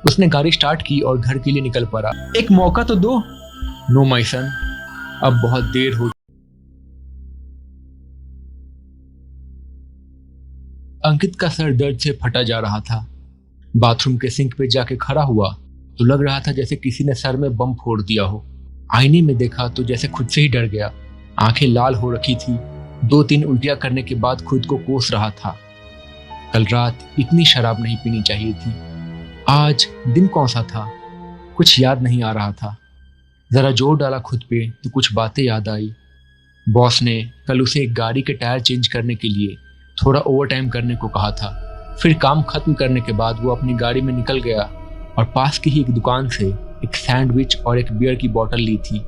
उसने गाड़ी स्टार्ट की और घर के लिए निकल पड़ा। एक मौका तो दो। नो माय सन, अब बहुत देर हो। अंकित का सर दर्द से फटा जा रहा था। बाथरूम के सिंक पे जाके खड़ा हुआ तो लग रहा था जैसे किसी ने सर में बम फोड़ दिया हो। आईने में देखा तो जैसे खुद से ही डर गया। आंखें लाल हो रखी थी। 2-3 उल्टियां करने के बाद खुद को कोस रहा था। कल रात इतनी शराब नहीं पीनी चाहिए थी। आज दिन कौन सा था, कुछ याद नहीं आ रहा था। जरा जोर डाला खुद पे तो कुछ बातें याद आई। बॉस ने कल उसे एक गाड़ी के टायर चेंज करने के लिए थोड़ा ओवर टाइम करने को कहा था। फिर काम खत्म करने के बाद वो अपनी गाड़ी में निकल गया और पास की ही एक दुकान से एक सैंडविच और एक बियर की बोतल ली थी।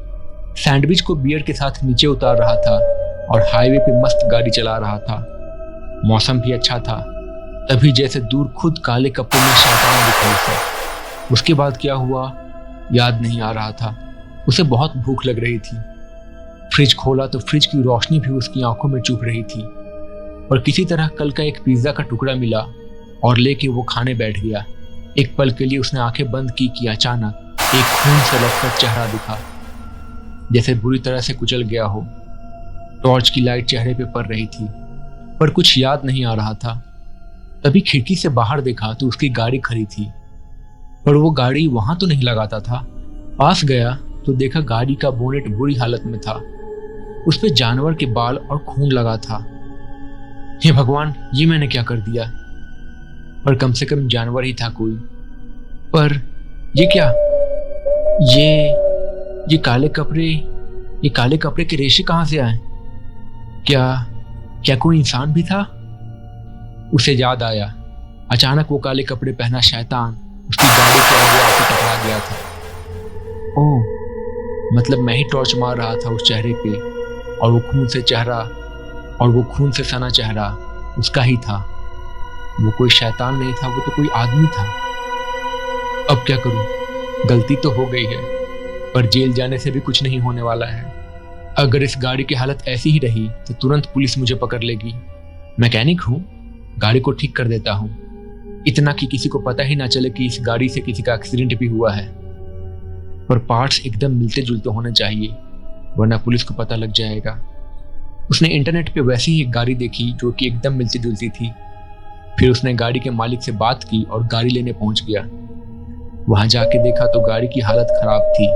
सैंडविच को बियर के साथ नीचे उतार रहा था और हाईवे पे मस्त गाड़ी चला रहा था। मौसम भी अच्छा था। तभी जैसे दूर खुद काले कपड़े में शैतान दिख रही थी। उसके बाद क्या हुआ याद नहीं आ रहा था। उसे बहुत भूख लग रही थी। फ्रिज खोला तो फ्रिज की रोशनी भी उसकी आंखों में चुभ रही थी और किसी तरह कल का एक पिज्जा का टुकड़ा मिला और लेके वो खाने बैठ गया। एक पल के लिए उसने आंखें बंद की कि अचानक एक खून से लथपथ चेहरा दिखा, जैसे बुरी तरह से कुचल गया हो। टॉर्च की लाइट चेहरे पे पड़ रही थी पर कुछ याद नहीं आ रहा था। तभी खिड़की से बाहर देखा तो उसकी गाड़ी खड़ी थी पर वो गाड़ी वहां तो नहीं लगाता था। पास गया तो देखा गाड़ी का बोनेट बुरी हालत में था। उस पे जानवर के बाल और खून लगा था। हे भगवान, ये मैंने क्या कर दिया। पर कम से कम जानवर ही था कोई। पर ये क्या, ये काले कपड़े के रेशे कहां से आए। क्या कोई इंसान भी था। उसे याद आया अचानक वो काले कपड़े पहना शैतान उसकी गाड़ी के आगे आके टकरा गया था। ओह, मतलब मैं ही टॉर्च मार रहा था उस चेहरे पे और वो खून से सना चेहरा उसका ही था। वो कोई शैतान नहीं था, वो तो कोई आदमी था। अब क्या करूं, गलती तो हो गई है पर जेल जाने से भी कुछ नहीं होने वाला है। अगर इस गाड़ी की हालत ऐसी ही रही तो तुरंत पुलिस मुझे पकड़ लेगी। मैकेनिक हूं, गाड़ी को ठीक कर देता हूं, इतना कि किसी को पता ही ना चले कि इस गाड़ी से किसी का एक्सीडेंट भी हुआ है। पर पार्ट्स एकदम मिलते जुलते होने चाहिए वरना पुलिस को पता लग जाएगा। उसने इंटरनेट पे वैसी ही एक गाड़ी देखी जो कि एकदम मिलती जुलती थी। फिर उसने गाड़ी के मालिक से बात की और गाड़ी लेने पहुंच गया। वहां जाके देखा तो गाड़ी की हालत खराब थी।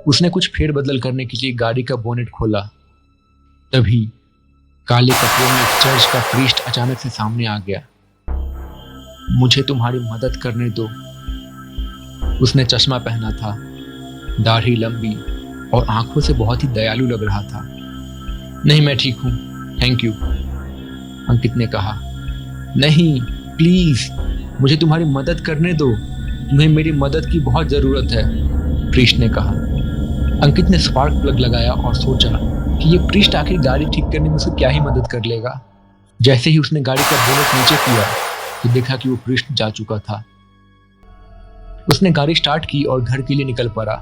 उसने कुछ फेरबदल करने के लिए गाड़ी का बोनेट खोला। तभी काले कपड़े में एक चर्च का प्रीस्ट अचानक से सामने आ गया। मुझे तुम्हारी मदद करने दो। उसने चश्मा पहना था, दाढ़ी लंबी और आंखों से बहुत ही दयालु लग रहा था। नहीं, मैं ठीक हूं, थैंक यू, अंकित ने कहा। नहीं प्लीज, मुझे तुम्हारी मदद करने दो, तुम्हें मेरी मदद की बहुत जरूरत है, प्रीस्ट ने कहा। अंकित ने स्पार्क प्लग लगाया और सोचा कि ये प्रीस्ट आखिर गाड़ी ठीक करने में उसकी क्या ही मदद कर लेगा। जैसे ही उसने गाड़ी का बोनेट नीचे किया तो देखा कि वो प्रीस्ट जा चुका था। उसने गाड़ी स्टार्ट की और घर के लिए निकल पड़ा।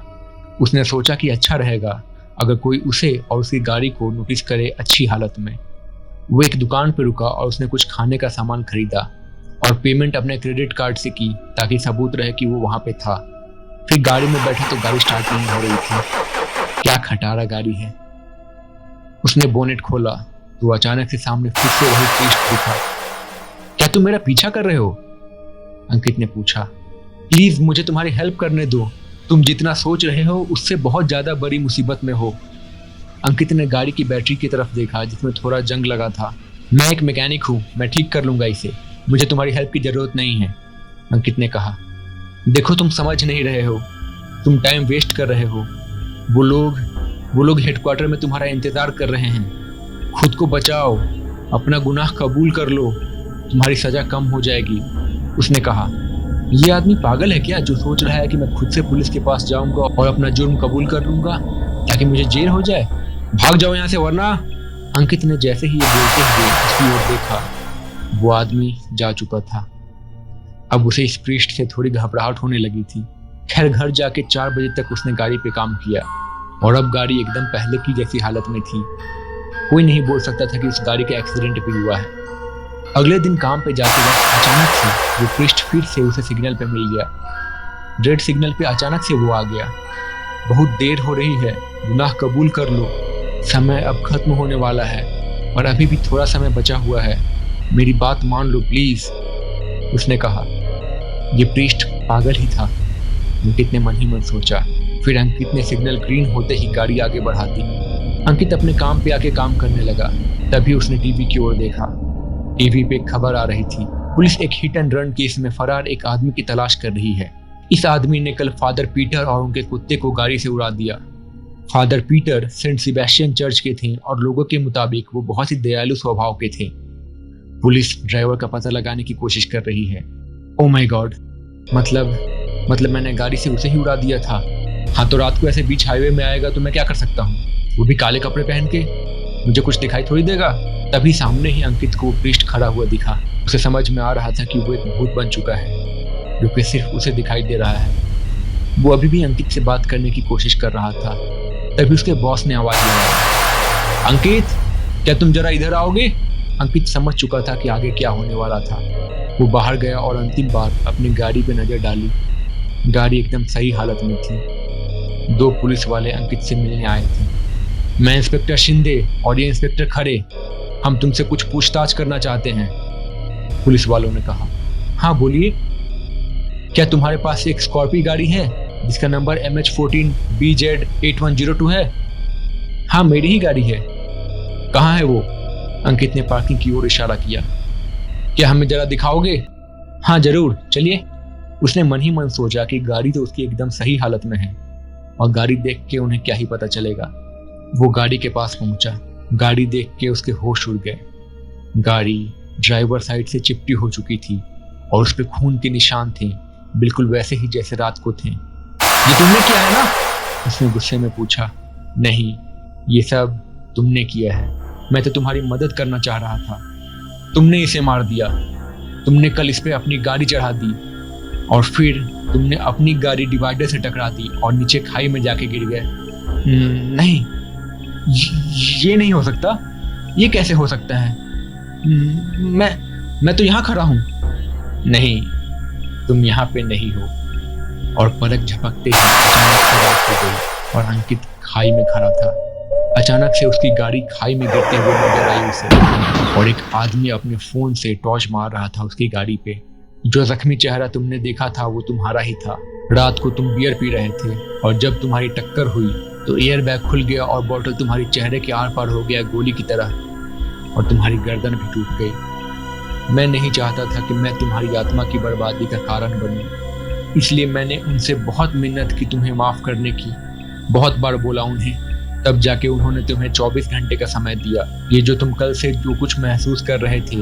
उसने सोचा कि अच्छा रहेगा अगर कोई उसे और उसकी गाड़ी को नोटिस करे अच्छी हालत में। वो एक दुकान पर रुका और उसने कुछ खाने का सामान खरीदा और पेमेंट अपने क्रेडिट कार्ड से की ताकि सबूत रहे कि वो वहां पे था। फिर गाड़ी में बैठा तो गाड़ी स्टार्ट नहीं हो रही थी। क्या खटारा गाड़ी है। उसने बोनेट खोला तो अचानक से सामने फिर से वही प्रीस्ट दिखा। क्या तुम मेरा पीछा कर रहे हो, अंकित ने पूछा। प्लीज मुझे तुम्हारी हेल्प करने दो, तुम जितना सोच रहे हो उससे बहुत ज्यादा बड़ी मुसीबत में हो। अंकित ने गाड़ी की बैटरी की तरफ देखा जिसमें थोड़ा जंग लगा था। मैं एक मैकेनिक हूँ, मैं ठीक कर लूंगा इसे, मुझे तुम्हारी हेल्प की जरूरत नहीं है, अंकित ने कहा। देखो तुम समझ नहीं रहे हो, तुम टाइम वेस्ट कर रहे हो। वो लोग हेडक्वार्टर में तुम्हारा इंतजार कर रहे हैं। खुद को बचाओ, अपना गुनाह कबूल कर लो, तुम्हारी सजा कम हो जाएगी, उसने कहा। ये आदमी पागल है क्या जो सोच रहा है कि मैं खुद से पुलिस के पास जाऊंगा और अपना जुर्म कबूल कर लूंगा ताकि मुझे जेल हो जाए। भाग जाओ यहाँ से वरना। अंकित ने जैसे ही ये बोलते हुए उसकी ओर देखा, वो आदमी जा चुका था। अब उसे इस प्रीस्ट से थोड़ी घबराहट होने लगी थी। खैर घर जाके 4 बजे तक उसने गाड़ी पे काम किया और अब गाड़ी एकदम पहले की जैसी हालत में थी। कोई नहीं बोल सकता था कि उस गाड़ी का एक्सीडेंट भी हुआ है। अगले दिन काम पे जाते वक्त अचानक से वो प्रीस्ट फिर से उसे सिग्नल पे मिल गया। रेड सिग्नल पे अचानक से वो आ गया। बहुत देर हो रही है, गुनाह कबूल कर लो, समय अब खत्म होने वाला है और अभी भी थोड़ा समय बचा हुआ है, मेरी बात मान लो प्लीज, उसने कहा। ये प्रीस्ट पागल ही था, अंकित ने मन ही मन सोचा। फिर अंकित ने सिग्नल ग्रीन होते ही गाड़ी आगे बढ़ा दी। अंकित अपने काम पे आके काम करने लगा। तभी उसने टीवी की ओर देखा। टीवी पे एक खबर आ रही थी, पुलिस एक हिट एंड रन केस में फरार एक आदमी की तलाश कर रही है। इस आदमी ने कल फादर पीटर और उनके कुत्ते को गाड़ी से उड़ा दिया। Father Peter Saint Sebastian church के थे और लोगों के मुताबिक वो बहुत ही दयालु स्वभाव के थे। पुलिस ड्राइवर का पता लगाने की कोशिश कर रही है। ओ माय गॉड, मतलब मैंने गाड़ी से उसे ही उड़ा दिया था। हाँ, तो रात को ऐसे बीच हाईवे में आएगा तो मैं क्या कर सकता हूँ, वो भी काले कपड़े पहन के, मुझे कुछ दिखाई थोड़ी देगा। तभी सामने ही अंकित को प्रीस्ट खड़ा हुआ दिखा। उसे समझ में आ रहा था कि वो एक भूत बन चुका है जो कि सिर्फ उसे दिखाई दे रहा है। वो अभी भी अंकित से बात करने की कोशिश कर रहा था। तभी उसके बॉस ने आवाज लगाई, अंकित, क्या तुम जरा इधर आओगे? अंकित समझ चुका था कि आगे क्या होने वाला था। वो बाहर गया और अंतिम बार अपनी गाड़ी पे नजर डाली। गाड़ी एकदम सही हालत में थी। 2 पुलिस वाले अंकित से मिलने आए थे। मैं इंस्पेक्टर शिंदे और ये इंस्पेक्टर खरे, हम तुमसे कुछ पूछताछ करना चाहते हैं, पुलिस वालों ने कहा। हाँ बोलिए। क्या तुम्हारे पास एक स्कॉर्पियो गाड़ी है जिसका नंबर MH14 BZ8102 है? हाँ, मेरी ही गाड़ी है। कहाँ है वो? अंकित ने पार्किंग की ओर इशारा किया। क्या हमें जरा दिखाओगे? हाँ जरूर, चलिए। उसने मन ही मन सोचा कि गाड़ी तो उसकी एकदम सही हालत में है और गाड़ी देख के उन्हें क्या ही पता चलेगा। वो गाड़ी के पास पहुंचा। गाड़ी देख के उसके होश उड़ गए। गाड़ी ड्राइवर साइड से चिपटी हो चुकी थी और उस पर खून के निशान थे, बिल्कुल वैसे ही जैसे रात को थे। ये तुमने किया है ना? उसने गुस्से में पूछा। नहीं, ये सब तुमने किया है, मैं तो तुम्हारी मदद करना चाह रहा था। तुमने इसे मार दिया। तुमने कल इस पे अपनी गाड़ी चढ़ा दी और फिर तुमने अपनी गाड़ी डिवाइडर से टकरा दी और नीचे खाई में जाके गिर गए। नहीं, ये नहीं हो सकता। ये कैसे हो सकता है? मैं तो यहाँ खड़ा हूँ। नहीं, तुम यहाँ पे नहीं हो। और पलक झपकते ही अचानक से रात हो गई और अंकित खाई में खड़ा था। अचानक से उसकी गाड़ी खाई में गिरते हुए नजर आई उसे और एक आदमी अपने फोन से टॉर्च मार रहा था उसकी गाड़ी पे। जो जख्मी चेहरा तुमने देखा था वो तुम्हारा ही था। रात को तुम बियर पी रहे थे और जब तुम्हारी टक्कर हुई तो एयर बैग खुल गया और बॉटल तुम्हारी चेहरे के आर पार हो गया गोली की तरह और तुम्हारी गर्दन भी टूट गई। मैं नहीं चाहता था कि मैं तुम्हारी आत्मा की बर्बादी का कारण बनूं, इसलिए मैंने उनसे बहुत मिन्नत की तुम्हें माफ करने की। बहुत बार बोला उन्हें, तब जाके उन्होंने तुम्हें 24 घंटे का समय दिया। ये जो तुम कल से जो कुछ महसूस कर रहे थे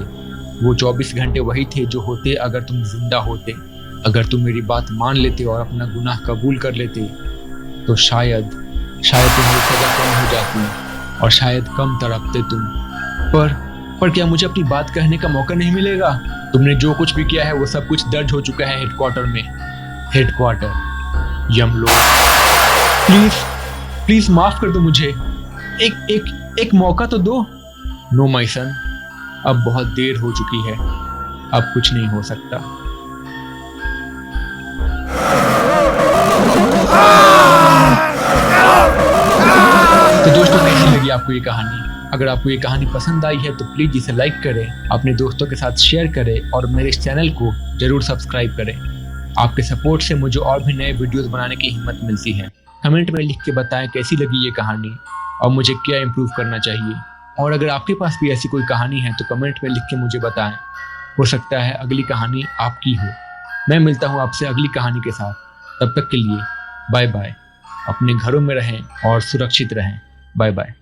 वो 24 घंटे वही थे जो होते अगर तुम जिंदा होते। अगर तुम मेरी बात मान लेते और अपना गुनाह कबूल कर लेते तो शायद तुम्हारी सजा कम हो जाती और शायद कम तड़पते तुम। पर क्या मुझे अपनी बात कहने का मौका नहीं मिलेगा? तुमने जो कुछ भी किया है वो सब कुछ दर्ज हो चुका है हेडक्वार्टर में। Headquarter, Yamlok. प्लीज माफ कर दो मुझे। एक मौका तो दो। नो माय सन, अब बहुत देर हो चुकी है, अब कुछ नहीं हो सकता। तो दोस्तों, कैसी लगी आपको ये कहानी? अगर आपको ये कहानी पसंद आई है तो प्लीज इसे लाइक करें, अपने दोस्तों के साथ शेयर करें और मेरे इस चैनल को जरूर सब्सक्राइब करें। आपके सपोर्ट से मुझे और भी नए वीडियोस बनाने की हिम्मत मिलती है। कमेंट में लिख के बताएं कैसी लगी ये कहानी और मुझे क्या इम्प्रूव करना चाहिए। और अगर आपके पास भी ऐसी कोई कहानी है तो कमेंट में लिख के मुझे बताएं। हो सकता है अगली कहानी आपकी हो। मैं मिलता हूँ आपसे अगली कहानी के साथ। तब तक के लिए बाय बाय। अपने घरों में रहें और सुरक्षित रहें। Bye bye.